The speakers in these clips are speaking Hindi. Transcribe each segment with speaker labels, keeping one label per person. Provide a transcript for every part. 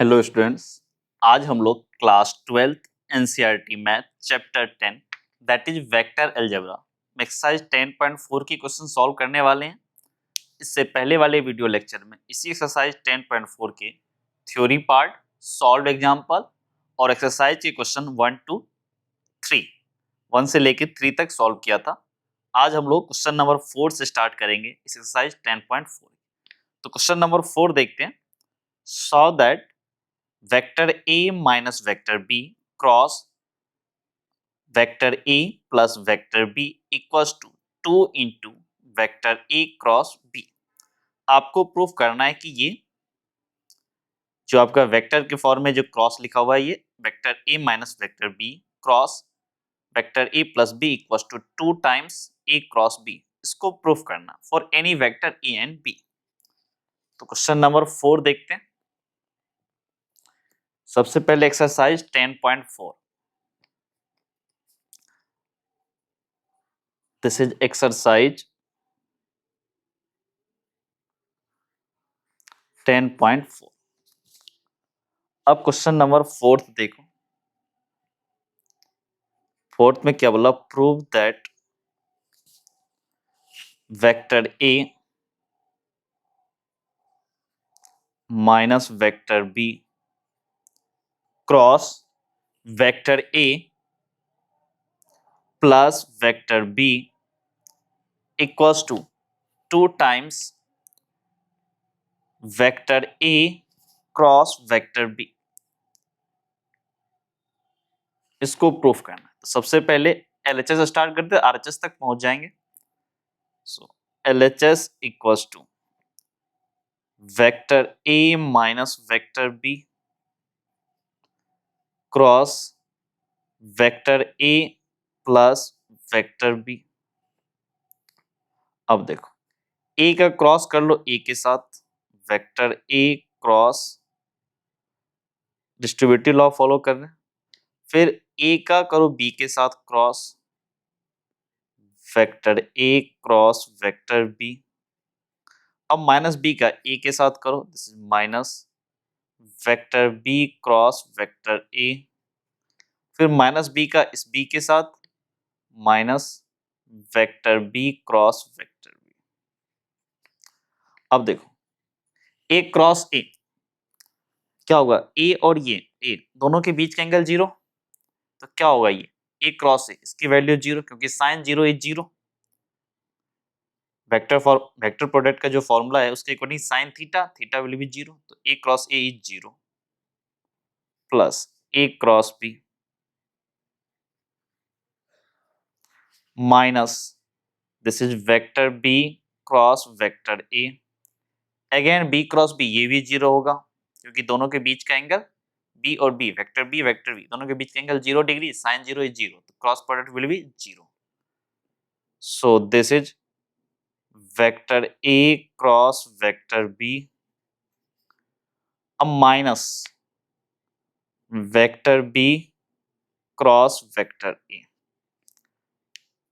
Speaker 1: Hello students. आज हम लोग class 12th NCERT math chapter 10 that is vector algebra में एक्सरसाइज 10.4 की क्वेश्चन सॉल्व करने वाले हैं। इससे पहले वाले वीडियो लेक्चर में इसी एक्सरसाइज 10.4 के थ्योरी पार्ट, सॉल्व एग्जाम्पल और एक्सरसाइज के क्वेश्चन 1 to 3 1 से लेकर 3 तक सॉल्व किया था। आज हम लोग क्वेश्चन नंबर 4 से स्टार्ट करेंगे इस एक्सरसाइज 10.4। तो क्वेश्चन नंबर 4 देखते हैं। Show that vector A minus vector B cross vector A plus vector B equals to 2 into vector A cross B। आपको प्रूफ करना है कि ये जो आपका वेक्टर के फॉर्म में जो क्रॉस लिखा हुआ है ये vector A minus vector B cross vector A plus B equals to 2 times A cross B। इसको प्रूफ करना for any vector A and B। तो क्वेश्चन नंबर 4 देखते हैं। सबसे पहले एक्सरसाइज 10.4। This is exercise 10.4। अब क्वेश्चन नंबर 4 देखो। 4 में क्या बोला? Prove that vector A minus vector B cross vector A plus vector B equals to 2 times vector A cross vector B। इसको प्रूफ करना है। तो सबसे पहले एलएचएस स्टार्ट करते हैं, आरएचएस तक पहुंच जाएंगे। So LHS equals to vector A minus vector B cross vector A plus vector B। अब देखो A का क्रॉस कर लो A के साथ, vector A cross distributive law follow कर रहे हैं। फिर A का करो B के साथ cross, vector A cross vector B। अब माइनस B का A के साथ करो, this is minus vector B cross vector A। फिर माइनस B का इस B के साथ minus vector B cross vector B। अब देखो A क्रॉस A क्या होगा? A और ये A दोनों के बीच का एंगल 0, तो क्या होगा? ये A क्रॉस A, इसकी वैल्यू 0 क्योंकि साइन 0 इज 0। वेक्टर प्रोडक्ट का जो फॉर्मूला है उसके according sine theta theta will be 0, तो A cross A is 0 plus A cross B minus this is vector B cross vector A। Again B cross B, ये भी 0 होगा क्योंकि दोनों के बीच का एंगल B और B वेक्टर B दोनों के बीच का एंगल 0 डिग्री, साइन 0 इज 0, तो cross product will be 0। So this is vector A cross vector B। अब minus vector B cross vector A।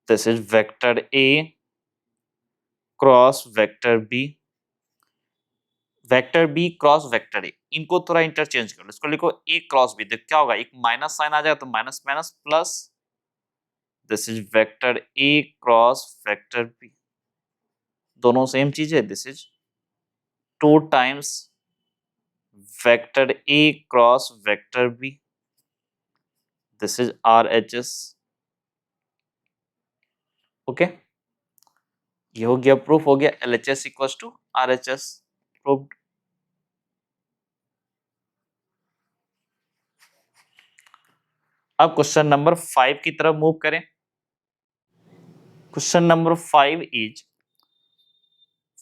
Speaker 1: This is vector A cross vector B, vector B cross vector A। इनको थोड़ा इंटरचेंज कर लो, इसको लिखो A क्रॉस B। देखो क्या होगा, एक माइनस साइन आ जाएगा तो minus minus plus, this is vector A cross vector B। दोनों सेम चीज है। This is 2 times vector A cross vector B। This is RHS। Okay, ये हो गया प्रूफ, हो गया LHS equals to RHS proved. अब क्वेश्चन नंबर 5 की तरफ मूव करें। Question number 5 is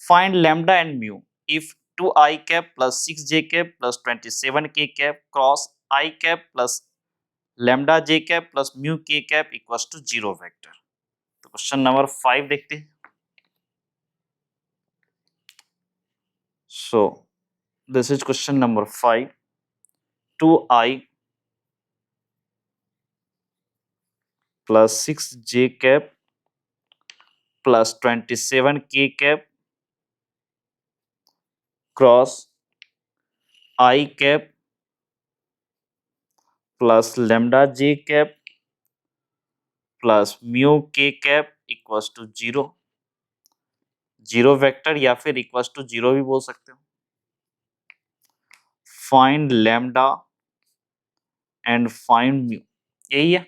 Speaker 1: find lambda and mu if 2i cap plus 6j cap plus 27k cap cross i cap plus lambda j cap plus mu k cap equals to 0 vector. तो क्वेश्चन नंबर 5 देखते हैं। So this is question number 5। 2i plus 6j cap plus 27k cap cross i cap plus lambda j cap plus mu k cap equals to 0, zero vector या फिर इक्वल्स टू 0 भी बोल सकते हो। Find lambda and find mu, यही है।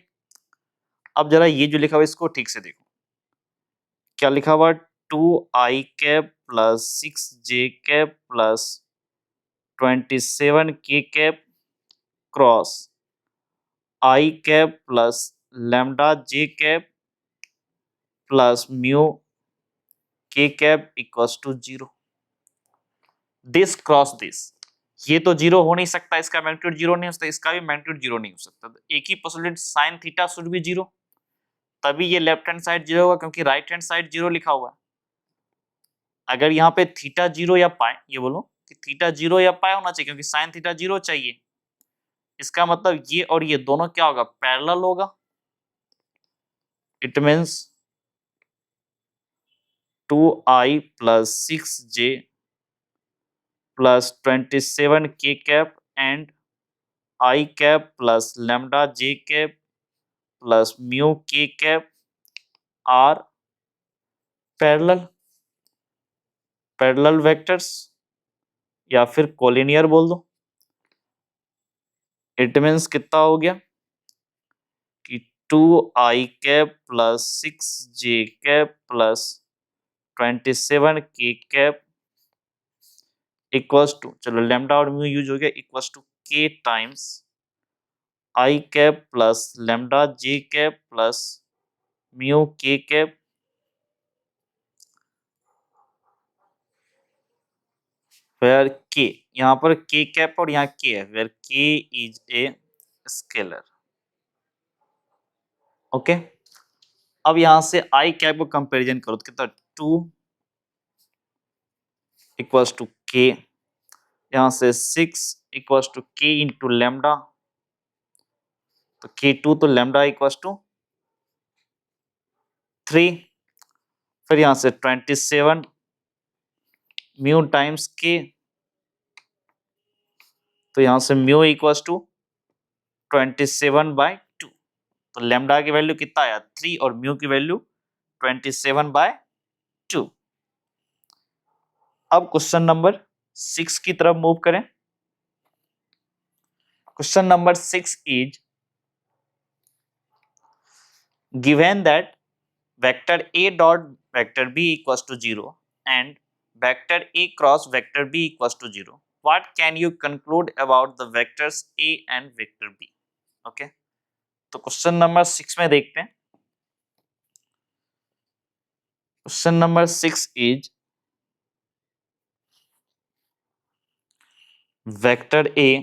Speaker 1: अब जरा ये जो लिखा हुआ इसको ठीक से देखो, क्या लिखा हुआ, 2i cap plus 6j cap plus 27k cap cross i cap plus lambda j cap plus mu k cap equals to 0। This cross this, ये तो 0 हो नहीं सकता, इसका मैग्नीट्यूड 0 नहीं हो सकता, इसका भी मैग्नीट्यूड 0 नहीं हो सकता। तो एक ही possibility, sine theta should be 0, तभी ये लेफ्ट हैंड साइड 0 होगा, क्योंकि राइट हैंड साइड 0 लिखा हुआ है। अगर यहाँ पे थीटा 0 या पाए, ये बोलो कि थीटा 0 या पाए होना चाहिए, क्योंकि साइन थीटा 0 चाहिए। इसका मतलब ये और ये दोनों क्या होगा, पैरेलल होगा। It means 2i plus 6j plus 27k cap and i cap plus lambda j cap plus mu k cap are parallel, parallel vectors या फिर कोलिनियर बोल दो। इट मीन्स कितना हो गया कि 2i cap plus 6j cap plus 27k cap equals to, चलो लैम्डा और म्यू यूज हो गया, equals to k times i cap plus lambda j cap plus mu k cap where k, यहाँ पर k कैप और यहाँ k है, where k is a scalar. Okay, अब यहाँ से i कैप को कंपैरिजन करो तो कितना, 2 इक्वल्स टू k, यहाँ से 6 equals to k into lambda, तो k2 तो लैम्डा इक्वल्स टू 3, फिर यहाँ से 27 म्यू टाइम्स k, तो यहाँ से म्यू इक्वल्स टू 27/2, तो लैम्डा की वैल्यू कितना आया 3 और म्यू की वैल्यू 27/2। अब क्वेश्चन नंबर 6 की तरफ मूव करें। Question number 6 is given that vector a dot vector b equals to 0 and vector a cross vector b equals to 0, what can you conclude about the vectors a and vector b। Okay, तो क्वेश्चन नंबर 6 में देखते हैं। Question number 6 is vector a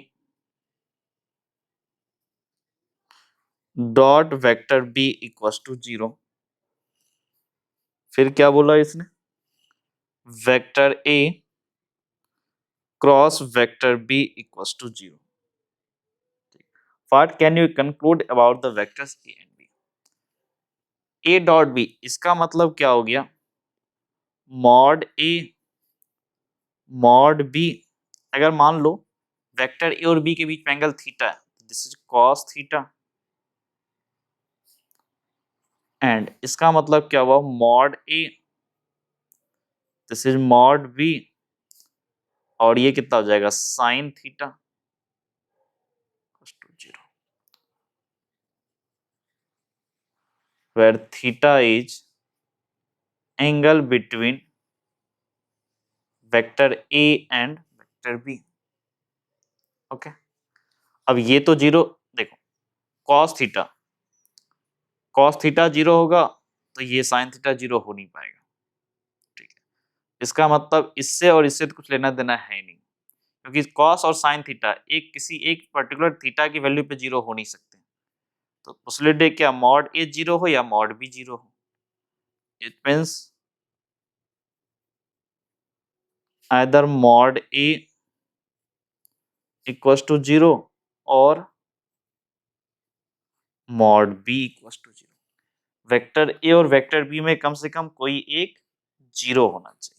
Speaker 1: dot vector b equals to 0, फिर क्या बोला इसने, vector a cross vector b equals to 0, what can you conclude about the vectors a and b। a dot b, इसका मतलब क्या हो गया, मॉड a मॉड b, अगर मान लो वेक्टर a और b के बीच में एंगल थीटा है, this is cos theta, and इसका मतलब क्या हुआ, mod a this is mod b, और ये कितना हो जाएगा sine theta to 0, where theta is angle between vector a and vector b। Okay, अब ये तो 0, देखो कॉस थीटा 0 होगा तो ये साइन थीटा 0 हो नहीं पाएगा। ठीक है, इसका मतलब इससे और इससे तो कुछ लेना देना है नहीं, क्योंकि कॉस और साइन थीटा एक किसी एक पर्टिकुलर थीटा की वैल्यू पे 0 हो नहीं सकते। तो पॉसिबिलिटी क्या, मॉड ए 0 हो या मॉड बी 0 हो। It means either mod A equals to 0 और mod B equals to 0। Vector A और वेक्टर बी में कम से कम कोई एक 0 होना चाहिए।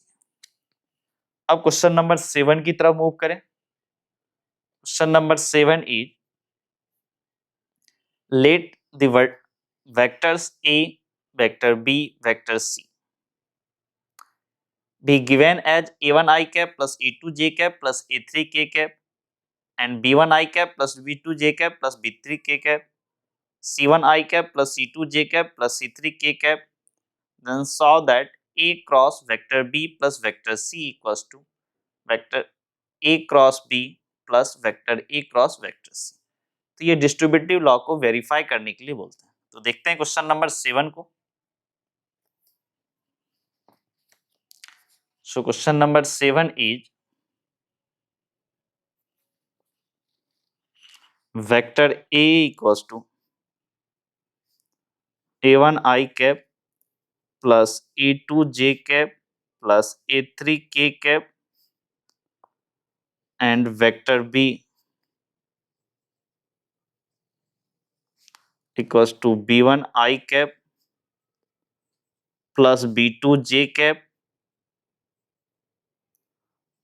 Speaker 1: अब क्वेश्चन नंबर 7 की तरफ मूव करें। Question number 7 is let the vectors A, vector B, vector C be given as A1 I cap plus A2 J cap plus A3 K cap and B1 I cap plus B2 J cap plus B3 K cap, C1 I cap plus C2 J cap plus C3 K cap, then saw that A cross vector B plus vector C equals to vector A cross B plus vector A cross vector C। तो ये डिस्ट्रीब्यूटिव लॉ को वेरीफाई करने के लिए बोलते हैं। तो देखते हैं क्वेश्चन नंबर 7 को। So question number 7 is vector A equals to A1 I cap plus A2 J cap plus A3 K cap and vector B equals to B1 I cap plus B2 J cap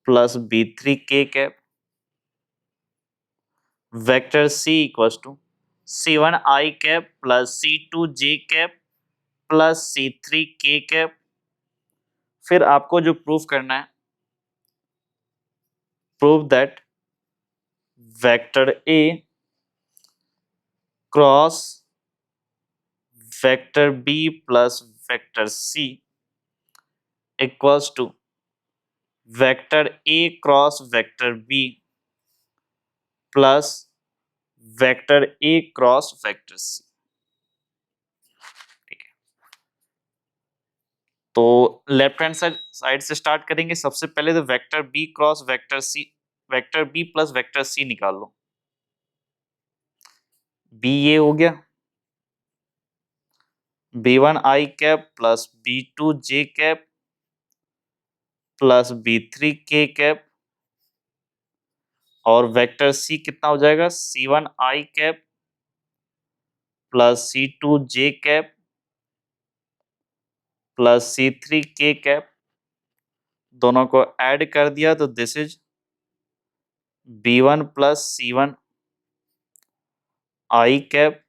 Speaker 1: plus B3 K cap, vector C equals to C1 I cap plus C2 J cap plus C3 K cap। फिर आपको जो प्रूफ करना है, prove that vector A cross vector B plus vector C equals to vector A cross vector B plus vector A cross vector C। ठीक है, तो लेफ्ट हैंड साइड से स्टार्ट करेंगे। सबसे पहले तो vector B cross vector C, vector B plus vector C निकाल लो। B ये हो गया, B1 I cap plus B2 J cap plus B3 K cap और वेक्टर C कितना हो जाएगा, C1 I cap plus C2 J cap plus C3 K cap, दोनों को ऐड कर दिया तो this is B1 plus C1 I cap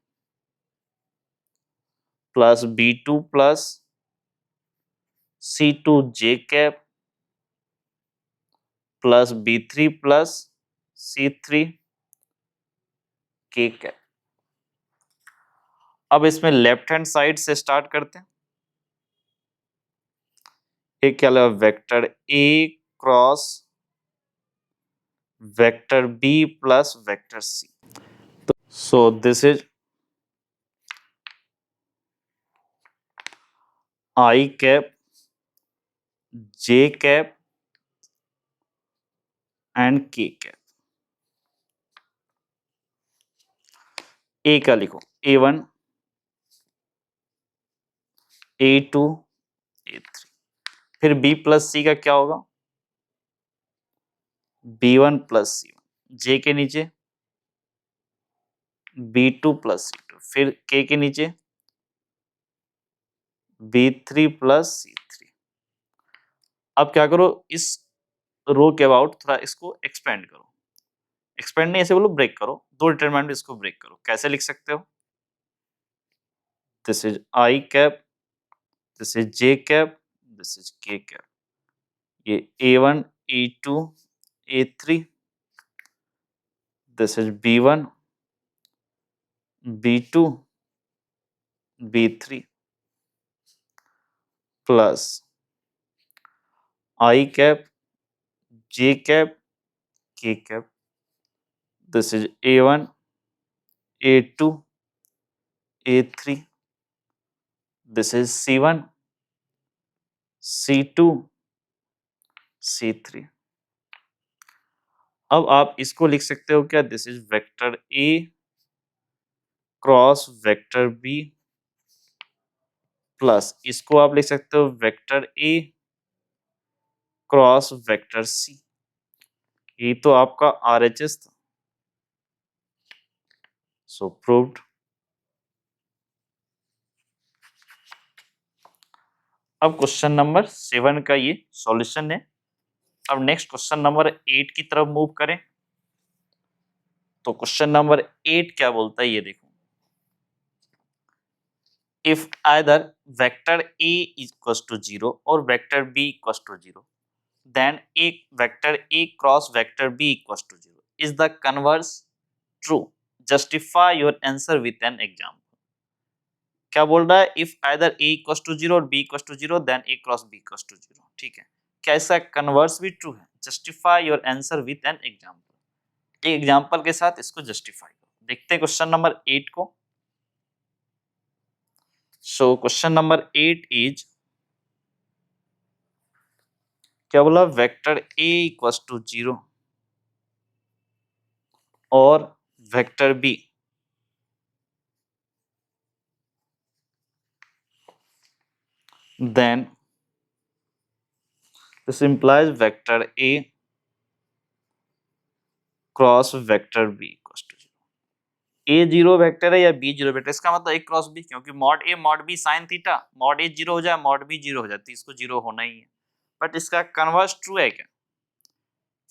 Speaker 1: plus B2 plus C2 J cap plus B3 plus C3 K cap. अब इसमें लेफ्ट हैंड साइड से स्टार्ट करते हैं। एक क्या लगा, vector A cross vector B plus vector C। So this is I cap J cap and K cap. A का लिखो A1 A2 A3, फिर B प्लस C का क्या होगा, B1 प्लस C1, J के नीचे B2 प्लस C2, फिर K के नीचे B3 प्लस C3। अब क्या करो, इस रो के अबाउट थोड़ा इसको एक्सपेंड करो, एक्सपेंड नहीं ऐसे बोलो ब्रेक करो, दो डिटरमिनेंट इसको ब्रेक करो। कैसे लिख सकते हो, this is I cap, this is J cap, this is K cap. ये A1 A2 A3, this is B1 B2 B3 plus I cap J cap K cap, this is A1 A2 A3, this is C1 C2 C3। अब आप इसको लिख सकते हो क्या, this is vector A cross vector B plus इसको आप लिख सकते हो vector A cross vector C। ये तो आपका RHS था, सो प्रूव्ड। अब क्वेश्चन नंबर 7 का ये सॉल्यूशन है। अब नेक्स्ट क्वेश्चन नंबर 8 की तरफ मूव करें। तो क्वेश्चन नंबर 8 क्या बोलता है ये देखो, if either vector A equals to 0 or vector B equals to 0, then a vector A cross vector B equals to 0 is the converse true. Justify your answer with an example. क्या बोल रहा है? If either A equals to 0 और B equals to 0, then A cross B equals to 0. ठीक है, क्या इसका कन्वर्स भी ट्रू है? Justify your answer with an example. एक एग्जाम्पल के साथ इसको जस्टिफाई करो। देखते हैं क्वेश्चन नंबर 8 को। सो क्वेश्चन नंबर 8 इज, क्या बोला? वेक्टर A इक्वल्स टू 0 और vector B then this implies vector A cross vector B equals to 0। A 0 vector है या B 0 वेक्टर, इसका मतलब A क्रॉस B, क्योंकि mod A mod B sine theta, mod A 0 हो जाए मॉड B 0 हो जाती है, इसको 0 होना ही है। बट इसका कन्वर्स ट्रू है क्या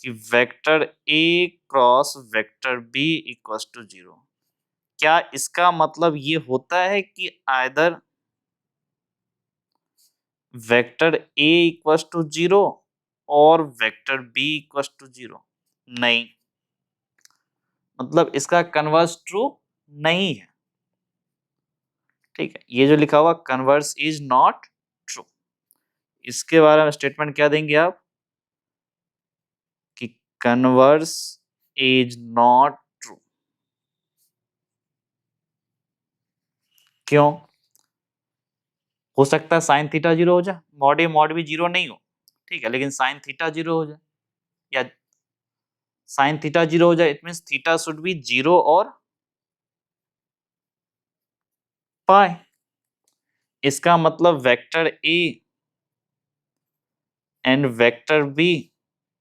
Speaker 1: कि vector A cross vector B equals to 0? क्या इसका मतलब ये होता है कि either vector A equals to 0 और वेक्टर B इक्वल्स टू 0? नहीं, मतलब इसका कन्वर्स ट्रू नहीं है। ठीक है, ये जो लिखा हुआ कन्वर्स इज नॉट ट्रू, इसके बारे में स्टेटमेंट क्या देंगे आप कि कन्वर्स इज नॉट ट्रू। क्यों? हो सकता है साइन थीटा 0 हो जाए, मॉड ए मॉड बी 0 नहीं हो, ठीक है, लेकिन साइन थीटा 0 हो जाए या साइन थीटा 0 हो जाए, it means theta should be 0 और पाई। इसका मतलब vector A and vector B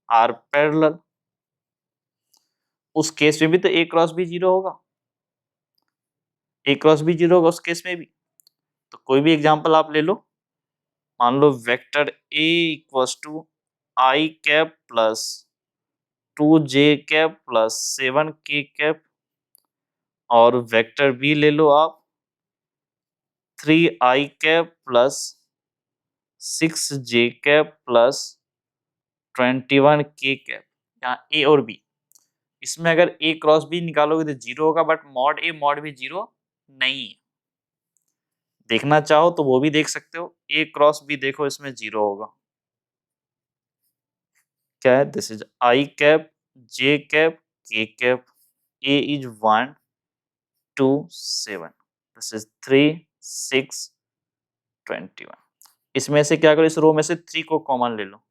Speaker 1: are parallel. उस केस में भी तो ए क्रॉस बी 0 होगा, ए क्रॉस बी 0 होगा उस केस में भी। तो कोई भी एग्जांपल आप ले लो, मान लो vector A equals to i cap plus 2j cap plus 7k cap, और वेक्टर बी ले लो आप 3i cap plus 6j cap plus 21k cap. यहाँ ए और बी, इसमें अगर ए क्रॉस बी निकालोगे तो 0 होगा, but mod A mod B 0 नहीं है। देखना चाहो तो वो भी देख सकते हो, ए क्रॉस बी देखो इसमें 0 होगा। क्या है? This is I cap j cap k cap, a is 1 2 7, this is 3 6 21। इसमें से क्या करो, इस रो में से 3 को कॉमन ले लो,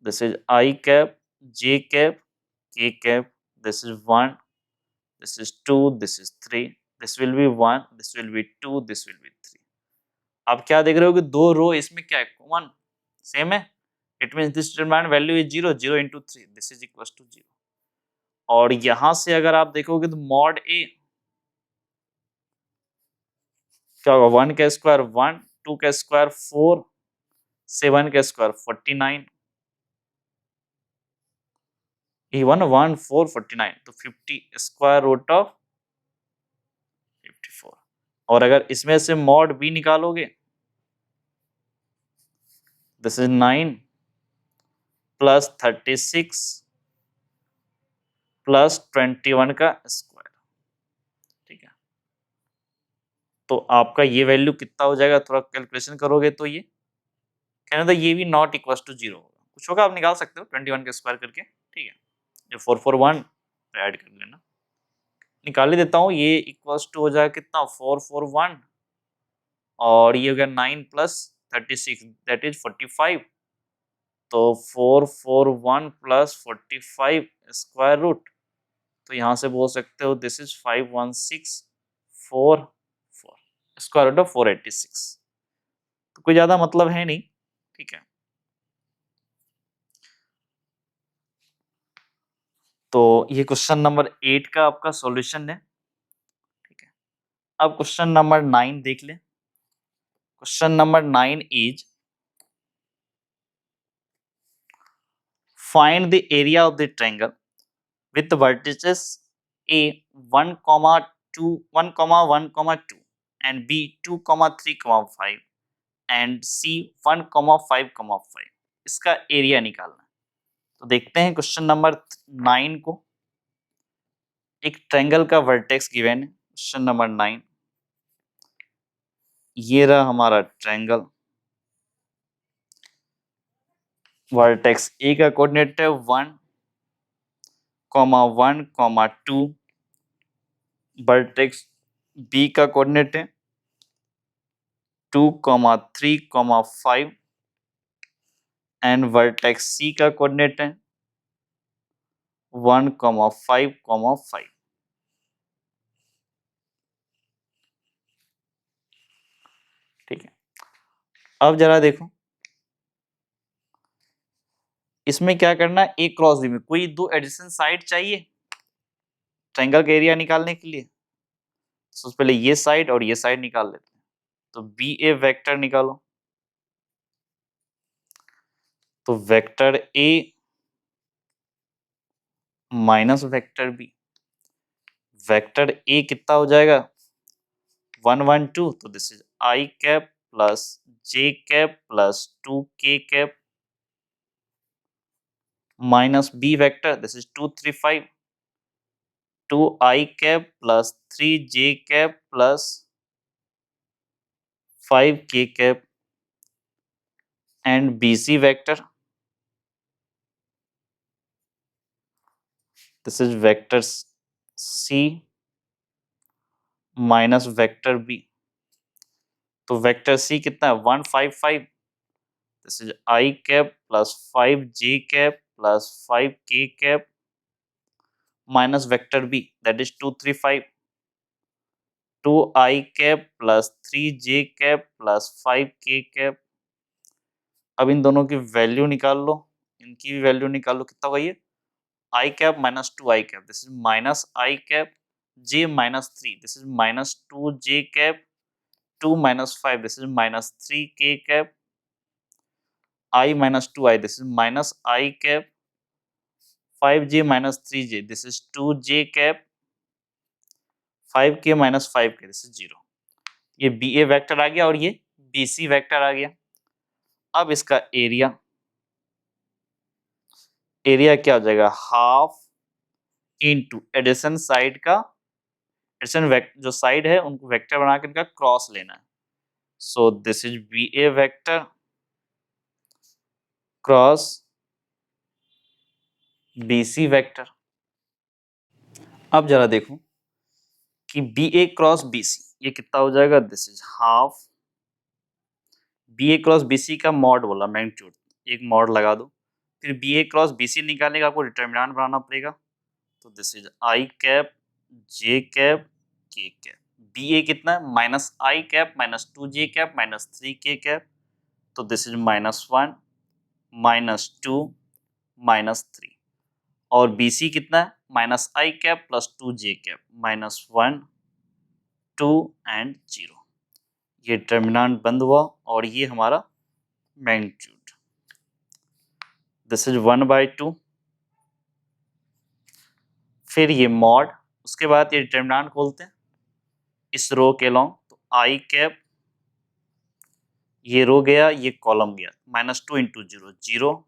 Speaker 1: this is I cap j cap k cap, this is 1, this is 2, this is 3, this will be 1, this will be 2, this will be 3। अब क्या देख रहे हो कि दो रो इसमें क्या है, कॉमन सेम है, it means this determinant value is 0, 0 into 3, this is equals to 0। और यहां से अगर आप देखोगे तो मॉड ए क्या होगा, 1 का स्क्वायर 1, 2 का स्क्वायर 4, 7 का स्क्वायर 49, इवन 1 4 49, तो 50 स्क्वायर रूट ऑफ 54। और अगर इसमें से मॉड बी निकालोगे, दिस इज 9 प्लस 36 प्लस 21 का स्क्वायर। ठीक है, तो आपका ये वैल्यू कितना हो जाएगा, थोड़ा कैलकुलेशन करोगे तो ये कहना था ये भी नॉट इक्वल टू 0 होगा, कुछ होगा आप निकाल सकते हो 21 का स्क्वायर करके। ठीक है, जो 441 ऐड कर लेना, निकाल ही देता हूँ, ये इक्वल्स टू हो जाएगा कितना 441, और ये हो गया 9 प्लस 36 दैट इज 45, तो 441 प्लस 45 स्क्वायर रूट, तो यहाँ से बोल सकते हो this is 51644 square root of 486। तो कोई ज्यादा मतलब है नहीं। ठीक है, तो ये क्वेश्चन नंबर 8 का आपका सॉल्यूशन है। ठीक है, अब क्वेश्चन नंबर 9 देख ले। Question number 9 is, find the area of the triangle with vertices a 1, 2 1, 1, 2 and B 2,3,5 and C 1,5,5। इसका एरिया निकालना है। तो देखते हैं क्वेश्चन नंबर 9 को। एक ट्रायंगल का वर्टेक्स गिवन है, क्वेश्चन नंबर 9। ये रहा हमारा ट्रायंगल। वर्टेक्स ए का कोऑर्डिनेट है 1,1,2। वर्टेक्स बी का कोऑर्डिनेट है 2,3,5 एंड वर्टेक्स सी का कोऑर्डिनेट है 1,5,5। ठीक है, अब जरा देखो इसमें क्या करना है। ए क्रॉस बी में कोई दो एडजेसेंट साइड चाहिए ट्रायंगल का एरिया निकालने के लिए। सबसे पहले ये साइड और ये साइड निकाल लेते हैं। तो बी ए वेक्टर निकालो। तो vector A minus vector B. Vector A कितना हो जाएगा 1 1 2। तो this is I cap plus J cap plus 2k cap minus B vector this is 2 3 5 2i cap plus 3j cap plus 5k cap and BC vector. This is vector C minus vector B. तो वेक्टर C कितना है 1 5 5। This is I cap plus 5j cap plus 5k cap minus vector B that is 2 3 5 2i cap plus 3j cap plus 5k cap. अब इन दोनों की वैल्यू निकाल लो, इनकी भी वैल्यू निकाल लो। कितना होगा ये I cap minus 2i cap this is minus I cap j minus 3 this is minus 2j cap 2 minus 5 this is minus 3k cap I minus 2i this is minus I cap 5j minus 3j this is 2j cap 5k minus 5k this is 0। ये BA वेक्टर आ गया और ये BC वेक्टर आ गया। अब इसका एरिया क्या हो जाएगा हाफ इनटू एडिशन साइड का एडिशन जो साइड है उनको वेक्टर बना के इनका क्रॉस लेना है। सो this is BA vector cross BC vector. अब जरा देखो कि BA क्रॉस BC ये कितना हो जाएगा this is half BA cross BC का मॉड बोला मैग्नीट्यूड, एक मॉड लगा दो। फिर BA क्रॉस BC निकालने का आपको डिटरमिनेंट बनाना पड़ेगा। तो this is I cap J cap K cap. BA कितना है minus I cap minus 2J cap minus 3K cap. तो this is minus 1 minus 2 minus 3। और BC कितना है minus I cap plus 2J cap minus 1 2 and 0। ये डिटरमिनेंट बंद हुआ और ये हमारा मैग्नीट्यूड दिस इज 1/2। फिर ये मॉड, उसके बाद ये डिटरमिनेंट खोलते हैं इस रो के लॉन्ग। तो I कैप ये रो गया ये कॉलम गया minus 2 into 0 0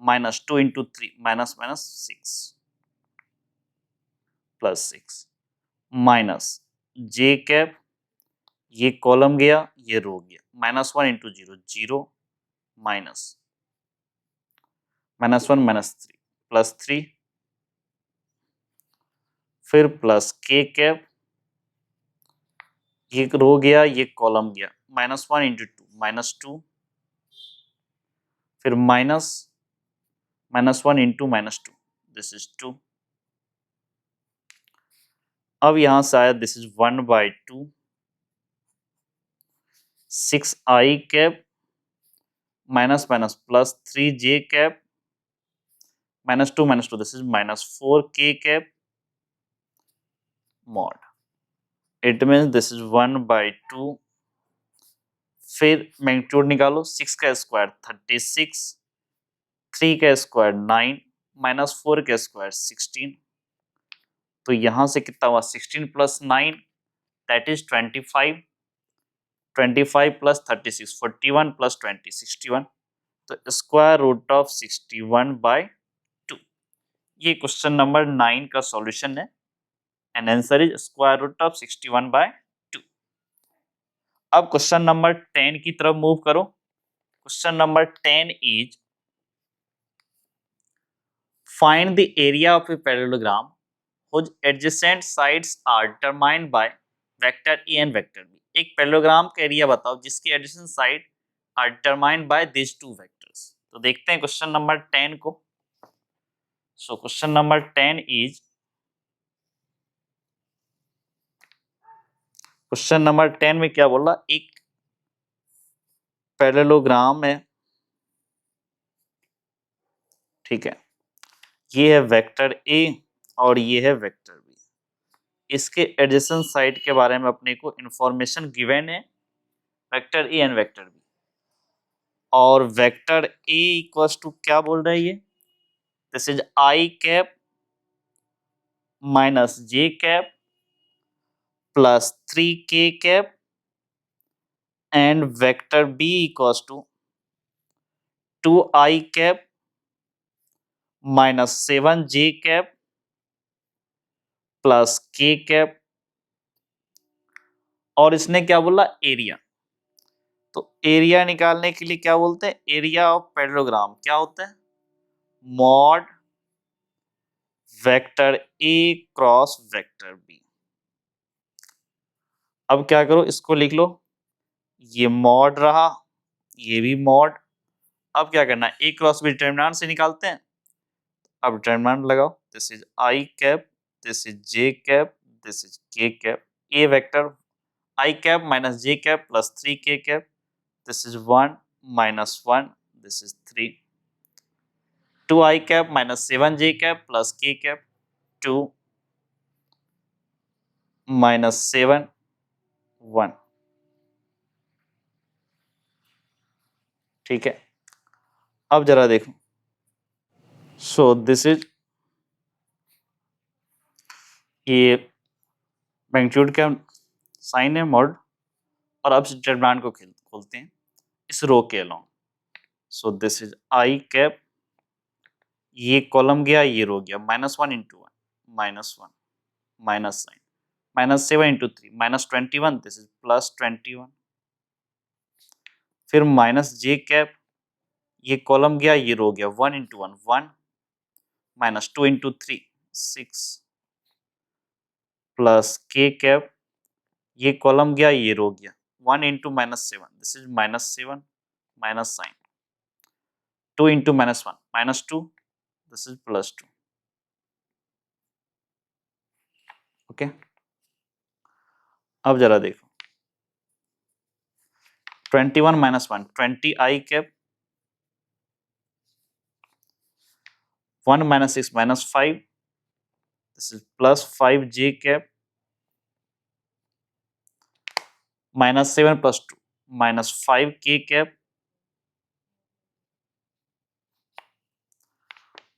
Speaker 1: minus 2 into 3 minus minus 6 plus 6 minus J cap ये कॉलम गया ये रो गया minus 1 into 0 0 minus minus 1 minus 3 plus 3 फिर प्लस K कैप ये रो गया ये कॉलम गया माइनस 1 इंटू 2 माइनस 2 फिर minus minus 1 into minus 2 this is 2। अब यहां से आया this is 1/2 6i cap minus minus plus 3j cap minus 2 this is minus 4k cap mod. It means this is 1/2। फिर मैग्नीट्यूड निकालो 6 का स्क्वायर 36 3 का स्क्वायर 9 माइनस 4 का स्क्वायर 16। तो यहां से कितना हुआ 16 plus 9 that is 25 plus 36 41 plus 20 61, तो स्क्वायर रूट ऑफ 61/2। ये क्वेश्चन नंबर 9 का सॉल्यूशन है and answer is square root of 61/2। अब क्वेश्चन नंबर 10 की तरफ मूव करो। Question number 10 is find the area of a parallelogram whose adjacent sides are determined by vector A and vector B। एक पैरेललोग्राम का एरिया बताओ जिसकी adjacent side are determined by this two vectors. तो देखते हैं क्वेश्चन नंबर 10 को। So question number 10 is, question number 10 में क्या बोला, एक पैरेललोग्राम है, ठीक है, ये है वेक्टर ए और ये है वेक्टर बी। इसके एडजेसेंट साइड के बारे में अपने को इंफॉर्मेशन गिवन है, vector A and vector B. और वेक्टर ए इक्वल्स टू क्या बोल रहा है ये, this is I cap minus J cap plus 3k cap and vector B equals to 2i cap minus 7j cap plus k cap. और इसने क्या बोला, एरिया। तो एरिया निकालने के लिए क्या बोलते हैं, एरिया ऑफ पैरेललोग्राम क्या होता है, mod vector A cross vector B. अब क्या करो, इसको लिख लो, ये मॉड रहा, ये भी मॉड। अब क्या करना है, ए क्रॉस बी डिटरमिनेंट से निकालते हैं। अब डिटरमिनेंट लगाओ, this is I cap, this is j cap, this is k cap. A vector i cap minus J cap plus 3k cap, this is 1 minus 1, this is 3। 2i cap minus 7j cap plus k cap, 2 minus 7 1, ठीक है। अब जरा देखो, सो दिस इज, ये मैग्नीट्यूड का साइन है मॉड। और अब डिटरमिनेंट को खोलते हैं इस रो के along. So this is I cap, ये कॉलम गया, ये रो गया, -1 into 1 -1 minus sign, -7 into 3 -21, this is +21। फिर माइनस जे कैप, ये कॉलम गया, ये रो गया, 1 into 1 1 -2 into 3 6 plus K cap, ये कॉलम गया, ये रो गया, 1 into -7, this is -7 minus sign, 2 into -1 -2, this is +2। Okay, अब जरा देखो, 21 - 1 20i cap, 1 - 6 -5, this is +5j cap, -7 + 2 -5k cap।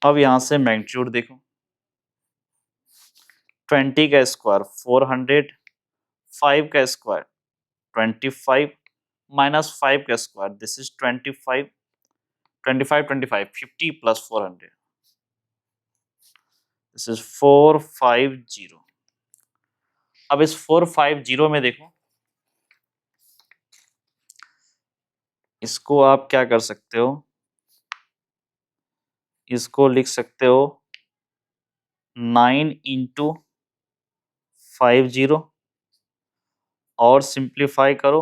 Speaker 1: अब यहां से मैग्नीट्यूड देखो, 20 का स्क्वायर 400, 5 का स्क्वायर 25 -5 का square, this is 25 25 25 50 + 400, this is 450। अब इस 450 में देखो, इसको आप क्या कर सकते हो, इसको लिख सकते हो 9 इंटू 50 और सिंप्लीफाई करो,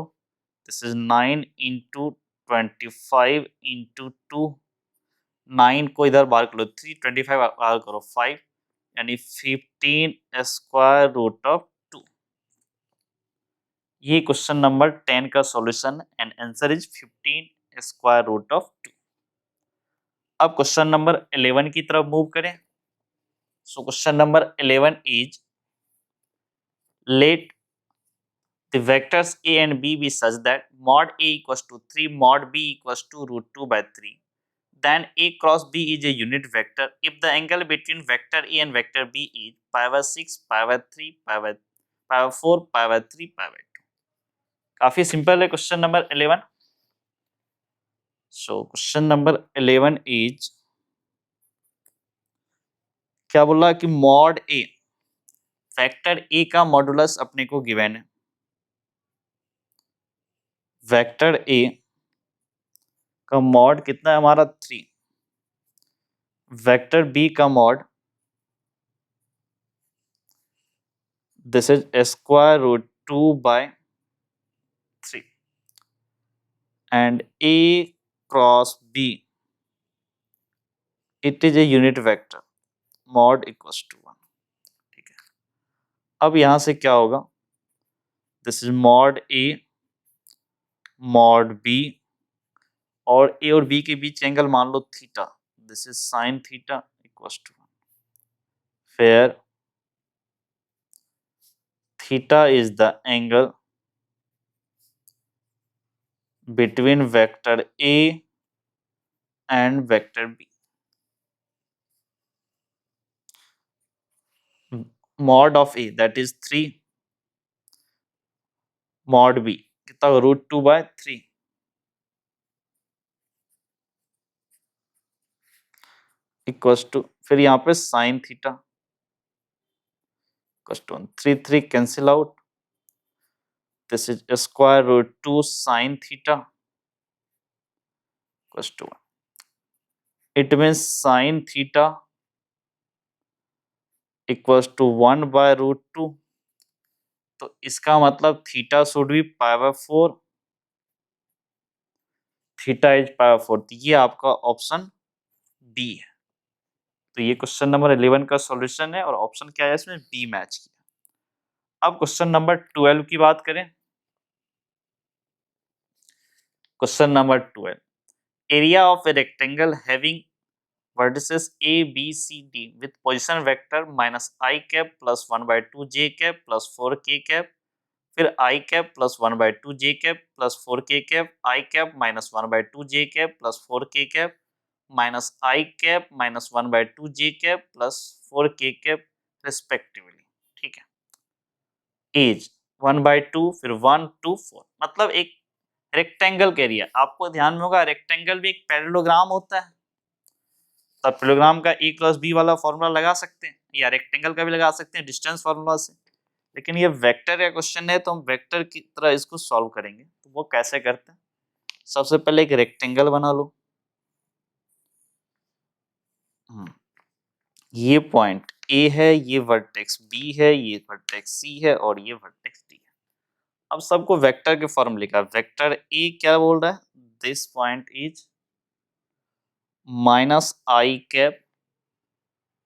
Speaker 1: दिस इज 9 इंटू 25 इंटू 2, 9 को इधर बाहर करो 3, 25 बाहर करो 5, यानी 15 स्क्वायर रूट ऑफ 2। ये क्वेश्चन नंबर 10 का solution and answer is 15 square root of 2। अब क्वेश्चन नंबर 11 की तरफ मूव करें। So question number 11 is, let the vectors a and b be such that mod a equals to 3 mod b equals to √2/3, then a cross b is a unit vector if the angle between vector a and vector b is π/6 π/3 π/, पाई 4 पाई 3 पाई 2। काफी सिंपल है question number 11। So question number 11 is, क्या बोला कि मॉड ए, वेक्टर ए का मॉडुलस अपने को गिवन है। वेक्टर ए का मॉड कितना है हमारा 3। वेक्टर बी का mod this is square root 2 by 3 and a cross b it is a unit vector mod equals to 1। ठीक है, अब यहां से क्या होगा, this is mod A mod b, और ए और बी के बीच एंगल मान लो theta, this is sine theta equals to 1। फिर theta is the angle between vector A and vector B. Mod of A that is 3, mod B कितना रूट 2 बाय 3 इक्वल्स टू, फिर यहाँ पे sine theta equals to 3 3 cancel out, this is square root 2 sine theta equals to 1। It means sine theta equals to 1 by root 2, तो इसका मतलब theta should be pi by 4, theta is pi by 4, तो ये आपका ऑप्शन बी है। तो ये क्वेश्चन नंबर 11 का सॉल्यूशन है और ऑप्शन क्या है इसमें, बी मैच किया। अब क्वेश्चन नंबर 12 की बात करें। Question number 12, area of a rectangle having vertices a b c d with position vector minus I cap plus 1 by 2 j cap plus 4 k cap, फिर I cap plus 1 by 2 j cap plus 4 k cap, I cap minus 1 by 2 j cap plus 4 k cap minus I cap minus 1 by 2 j cap plus 4 k cap respectively। ठीक है, एज 1 by 2 फिर 1 2 4, मतलब एक रेक्टेंगल का एरिया। आपको ध्यान में होगा रेक्टेंगल भी एक पैरेललोग्राम होता है, तब पैरेललोग्राम का ए क्रॉस बी वाला फॉर्मूला लगा सकते हैं, या रेक्टेंगल का भी लगा सकते हैं डिस्टेंस फार्मूला से। लेकिन ये वेक्टर का क्वेश्चन है तो हम वेक्टर की तरह इसको सॉल्व करेंगे। तो वो कैसे करते हैं, सबसे पहले एक रेक्टेंगल बना लो। ये पॉइंट ए है, ये वर्टेक्स बी है, ये वर्टेक्स सी है और ये वर्टेक्स डी है। अब सबको वेक्टर के फॉर्म लिखा, वेक्टर ए क्या बोल रहा है, this point is minus I cap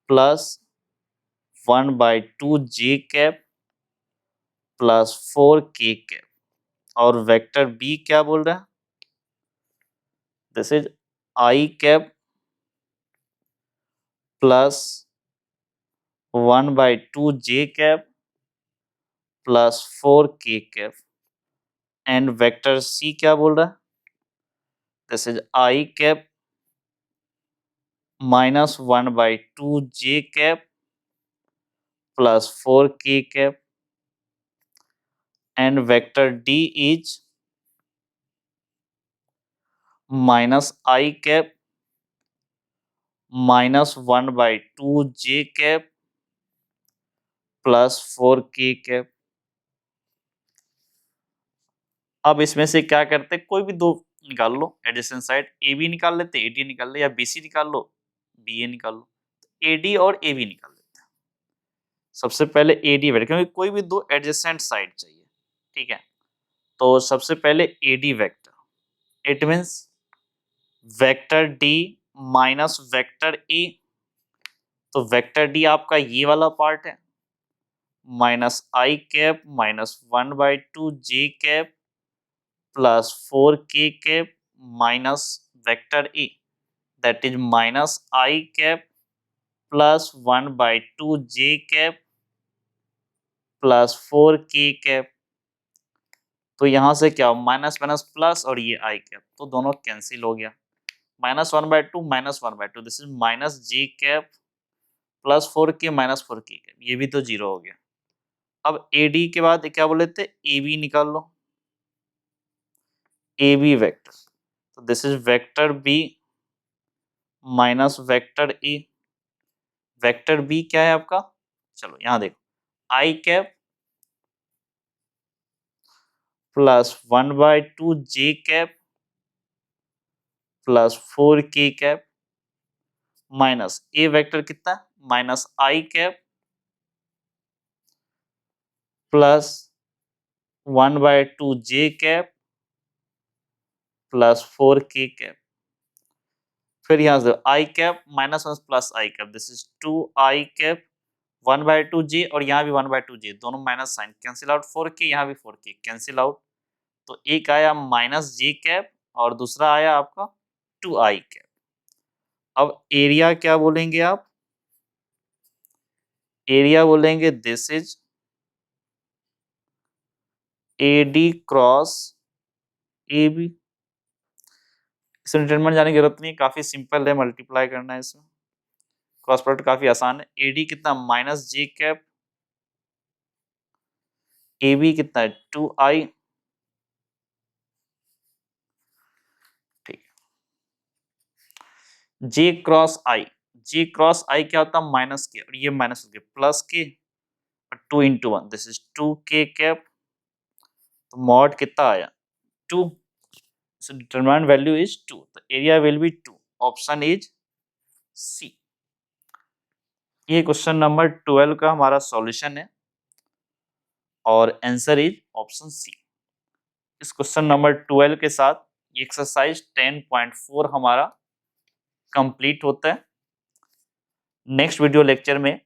Speaker 1: plus 1 by 2 j cap plus 4 k cap, और वेक्टर बी क्या बोल रहा है, this is I cap plus 1 by 2 j cap plus 4 k cap, and vector C क्या बोल रहा है, this is I cap minus 1 by 2 j cap plus 4 k cap, and vector D is minus I cap minus 1 by 2 j cap plus 4 k cap. अब इसमें से क्या करते हैं, कोई भी दो निकाल लो एडजेसेंट साइड, ए बी निकाल लेते, ए डी निकाल ले, या बी सी निकाल लो, बी ए निकाल लो, ए डी और ए बी निकाल लेते हैं। सबसे पहले ए डी वेक्टर, क्योंकि कोई भी दो एडजेसेंट साइड चाहिए, ठीक है। तो सबसे पहले A D vector, it means vector D minus vector A, तो वेक्टर डी आपका ये वाला पार्ट है, minus I cap minus 1 by 2 J cap plus 4 k cap minus vector A that is minus I cap plus 1 by 2 j cap plus 4 k cap। तो यहां से क्या माइनस माइनस प्लस और ये I cap, तो दोनों कैंसिल हो गया, minus 1 by 2 minus 1 by 2, this is minus j cap plus 4 k minus 4 k cap, ये भी तो जीरो हो गया। अब AD के बाद क्या बोले थे, AB निकाल लो, AB वेक्टर, तो this is vector B minus vector A। Vector B क्या है आपका, चलो यहां देखो, I cap plus 1/2 J cap plus 4K cap minus A vector कितना है, minus I cap plus 1/2 J cap plus 4K cap. फिर यहाँ से I cap minus 1 plus I cap, this is 2I cap 1/2 J, और यहाँ भी 1/2 J, दोनों minus sign cancel out, 4K यहाँ भी 4K कैंसिल आउट, तो एक आया माइनस J कैप और दूसरा आया आपका 2I कैप। अब एरिया क्या बोलेंगे आप, एरिया बोलेंगे this is AD cross AB। इसमें डिटरमिनेंट जाने की जरूरत नहीं, काफी सिंपल है, मल्टीप्लाई करना है इसमें, क्रॉस प्रोडक्ट काफी आसान है। AD कितना, माइनस J कैप, AB कितना है 2I, ठीक है। J cross I, J cross I क्या होता है, माइनस के, और ये माइनस के, प्लस के, और 2 into 1, this is 2K cap, तो मॉड कितना आया 2, so determinant value is 2, तो area will be 2, option is C. ये क्वेश्चन नंबर 12 का हमारा सॉल्यूशन है और आंसर इज ऑप्शन सी। इस क्वेश्चन नंबर 12 के साथ ये एक्सरसाइज 10.4 हमारा कंप्लीट होता है। नेक्स्ट वीडियो लेक्चर में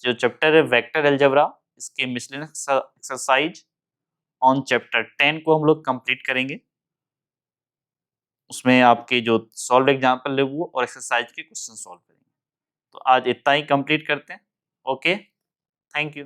Speaker 1: जो चैप्टर है वेक्टर अलजेब्रा, इसके मिसलेनियस एक्सरसाइज ऑन चैप्टर 10 को हम लोग कंप्लीट करेंगे। उसमें आपके जो सॉल्व एग्जाम्पल है वो और एक्सरसाइज के क्वेश्चन सॉल्व करेंगे। तो आज इतना ही कंप्लीट करते हैं। Okay, thank you.